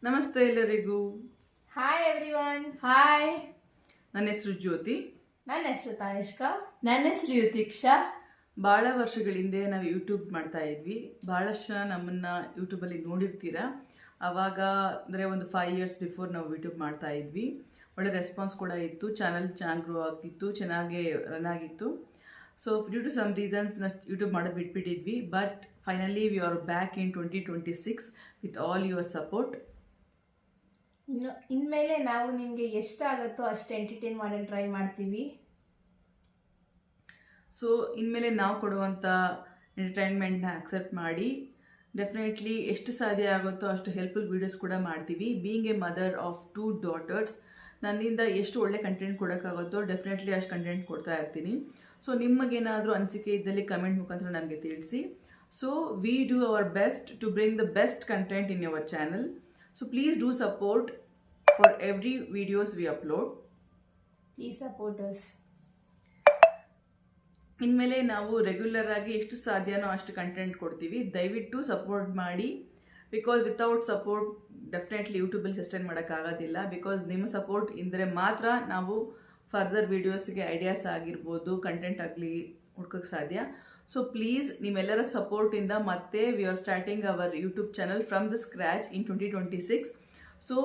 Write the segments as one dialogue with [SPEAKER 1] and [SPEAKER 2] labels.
[SPEAKER 1] ನಮಸ್ತೆ ಎಲ್ಲರಿಗೂ.
[SPEAKER 2] Hi everyone. Hi.
[SPEAKER 1] ನನ್ನ ಹೆಸರು ಜ್ಯೋತಿ.
[SPEAKER 2] ನನ್ನ ಹೆಸರು ತಾಯಷ್ಕಾ.
[SPEAKER 3] ನನ್ನ ಹೆಸರು ಯುತಿಕ್ಷಾ.
[SPEAKER 1] ಭಾಳ ವರ್ಷಗಳ ಹಿಂದೆ ನಾವು ಯೂಟ್ಯೂಬ್ ಮಾಡ್ತಾ ಇದ್ವಿ. ಭಾಳಷ್ಟು ಜನ ನಮ್ಮನ್ನು ಯೂಟ್ಯೂಬಲ್ಲಿ ನೋಡಿರ್ತೀರ. ಆವಾಗ ಅಂದರೆ ಒಂದು 5 years ಬಿಫೋರ್ ನಾವು ಯೂಟ್ಯೂಬ್ ಮಾಡ್ತಾ ಇದ್ವಿ. ಒಳ್ಳೆ ರೆಸ್ಪಾನ್ಸ್ ಕೂಡ ಇತ್ತು. ಚಾನಲ್ ಚೆನ್ನಾಗಿ ಗ್ರೋ ಆಗ್ತಿತ್ತು, ಚೆನ್ನಾಗೇ ರನ್ ಆಗಿತ್ತು. So due to some reasons YouTube ಮಾಡೋದು ಬಿಟ್ಬಿಟ್ಟಿದ್ವಿ. But finally we are back in 2026 with all your support.
[SPEAKER 2] ಇನ್ಮೇಲೆ ನಾವು ನಿಮಗೆ ಎಷ್ಟಾಗುತ್ತೋ ಅಷ್ಟು ಎಂಟರ್ಟೈನ್ ಮಾಡೋಕ್ಕೆ ಟ್ರೈ ಮಾಡ್ತೀವಿ.
[SPEAKER 1] ಸೊ ಇನ್ಮೇಲೆ ನಾವು ಕೊಡುವಂಥ ಎಂಟರ್ಟೈನ್ಮೆಂಟ್ನ ಆಕ್ಸೆಪ್ಟ್ ಮಾಡಿ ಡೆಫಿನೆಟ್ಲಿ ಎಷ್ಟು ಸಾಧ್ಯ ಆಗುತ್ತೋ ಅಷ್ಟು ಹೆಲ್ಪ್ಫುಲ್ ವೀಡಿಯೋಸ್ ಕೂಡ ಮಾಡ್ತೀವಿ. Being A mother of 2 daughters, ನನ್ನಿಂದ ಎಷ್ಟು ಒಳ್ಳೆ ಕಂಟೆಂಟ್ ಕೊಡೋಕ್ಕಾಗುತ್ತೋ ಡೆಫಿನೆಟ್ಲಿ ಅಷ್ಟು ಕಂಟೆಂಟ್ ಕೊಡ್ತಾ ಇರ್ತೀನಿ. ಸೊ ನಿಮಗೇನಾದರೂ ಅನಿಸಿಕೆ ಇದ್ದಲ್ಲಿ ಕಮೆಂಟ್ ಮುಖಾಂತರ ನಮಗೆ ತಿಳಿಸಿ. So we do our best to bring the best content in your channel. So please do support for every videos we upload.
[SPEAKER 2] Please support us.
[SPEAKER 1] ಇನ್ಮೇಲೆ ನಾವು ರೆಗ್ಯುಲರ್ ಆಗಿ ಎಷ್ಟು ಸಾಧ್ಯನೋ ಅಷ್ಟು ಕಂಟೆಂಟ್ ಕೊಡ್ತೀವಿ. ದಯವಿಟ್ಟು ಸಪೋರ್ಟ್ ಮಾಡಿ. ಬಿಕಾಸ್ ವಿತೌಟ್ ಸಪೋರ್ಟ್ ಡೆಫಿನೆಟ್ಲಿ ಯೂಟ್ಯೂಬಲ್ಲಿ sustain ಮಾಡೋಕ್ಕಾಗೋದಿಲ್ಲ. ಬಿಕಾಸ್ ನಿಮ್ಮ ಸಪೋರ್ಟ್ ಇದ್ದರೆ ಮಾತ್ರ ನಾವು ಫರ್ದರ್ ವೀಡಿಯೋಸ್ಗೆ ಐಡಿಯಾಸ್ ಆಗಿರ್ಬೋದು, ಕಂಟೆಂಟ್ ಆಗಲಿ ಹುಡ್ಕೋಕ್ಕೆ ಸಾಧ್ಯ. ಸೊ ಪ್ಲೀಸ್ ನಿಮ್ಮೆಲ್ಲರ ಸಪೋರ್ಟಿಂದ ಮತ್ತೆ we are starting our YouTube channel from the scratch in 2026. So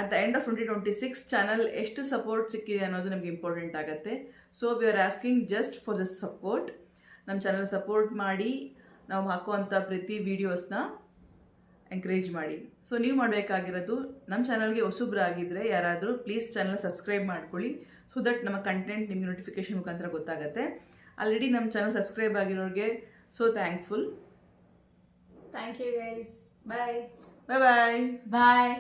[SPEAKER 1] at the end of 2026 channel ಎಷ್ಟು ಸಪೋರ್ಟ್ ಸಿಕ್ಕಿದೆ ಅನ್ನೋದು ನಮಗೆ ಇಂಪಾರ್ಟೆಂಟ್ ಆಗುತ್ತೆ. So we are asking just for the support. ನಮ್ಮ ಚಾನಲ್ ಸಪೋರ್ಟ್ ಮಾಡಿ ನಾವು ಹಾಕುವಂಥ ಪ್ರತಿ ವೀಡಿಯೋಸ್ನ ಎಂಕರೇಜ್ ಮಾಡಿ. ಸೊ ನೀವು ಮಾಡಬೇಕಾಗಿರೋದು, ನಮ್ಮ ಚಾನಲ್ಗೆ ಹೊಸಬ್ರಾಗಿದ್ದರೆ ಯಾರಾದರೂ ಪ್ಲೀಸ್ ಚಾನಲ್ ಸಬ್ಸ್ಕ್ರೈಬ್ ಮಾಡ್ಕೊಳ್ಳಿ. ಸೊ ದಟ್ ನಮ್ಮ ಕಂಟೆಂಟ್ ನಿಮಗೆ ನೋಟಿಫಿಕೇಶನ್ ಮುಖಾಂತರ ಗೊತ್ತಾಗುತ್ತೆ. ಆಲ್ರೆಡಿ ನಮ್ಮ ಚಾನಲ್ ಸಬ್ಸ್ಕ್ರೈಬ್ ಆಗಿರೋರಿಗೆ so thankful.
[SPEAKER 2] Thank you guys. Bye
[SPEAKER 1] bye bye
[SPEAKER 3] bye.